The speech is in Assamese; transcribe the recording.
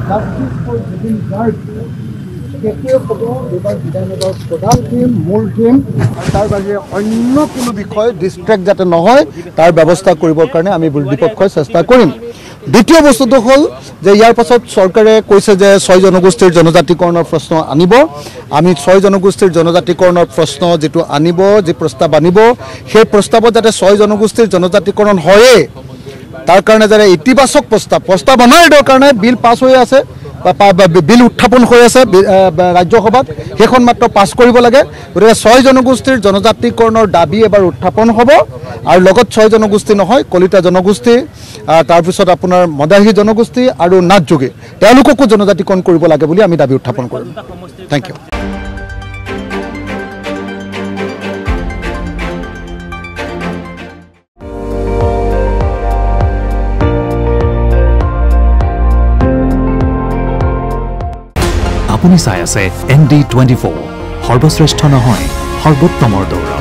জাস্টিস ফৰ জুবিন গাৰ্গ কেতিয়া হ'ব এইবাৰ বিধানসভাৰ প্ৰধান থিম মূল থিম তাৰ বাহিৰে অন্য কোনো বিষয় ডিষ্ট্ৰেক্ট যাতে নহয় তাৰ ব্যৱস্থা কৰিবৰ কাৰণে আমি বিৰোধী পক্ষই চেষ্টা কৰিম। দ্বিতীয় বস্তুটো হ'ল যে ইয়াৰ পাছত চৰকাৰে কৈছে যে 6 জনগোষ্ঠীৰ জনজাতিকৰণৰ প্ৰশ্ন আনিব। আমি 6 জনগোষ্ঠীৰ জনজাতিকৰণৰ প্ৰশ্ন যেটো আনিব যি প্ৰস্তাৱ আনিব সেই প্ৰস্তাৱত যাতে 6 জনগোষ্ঠীৰ জনজাতিকৰণ হয়ে তাৰ কাৰণে যাতে ইতিবাচক প্ৰস্তাৱ অনাৰ কাৰণে বিল পাছ হৈ আছে বিল উত্থাপন হৈ আছে ৰাজ্যসভাত সেইখন মাত্ৰ পাছ কৰিব লাগে। গতিকে 6 জনগোষ্ঠীৰ জনজাতিকৰণৰ দাবী এবাৰ উত্থাপন হ'ব আৰু লগত 6 জনগোষ্ঠী নহয় কলিতা জনগোষ্ঠী তাৰপিছত আপোনাৰ মদাহী জনগোষ্ঠী আৰু নাথযোগী তেওঁলোককো জনজাতিকৰণ কৰিব লাগে বুলি আমি দাবী উত্থাপন কৰিম। Thank you. আপুনি চাই আছে ND24 সৰ্বশ্ৰেষ্ঠ নহয় সৰ্বোত্তমৰ দৌৰ।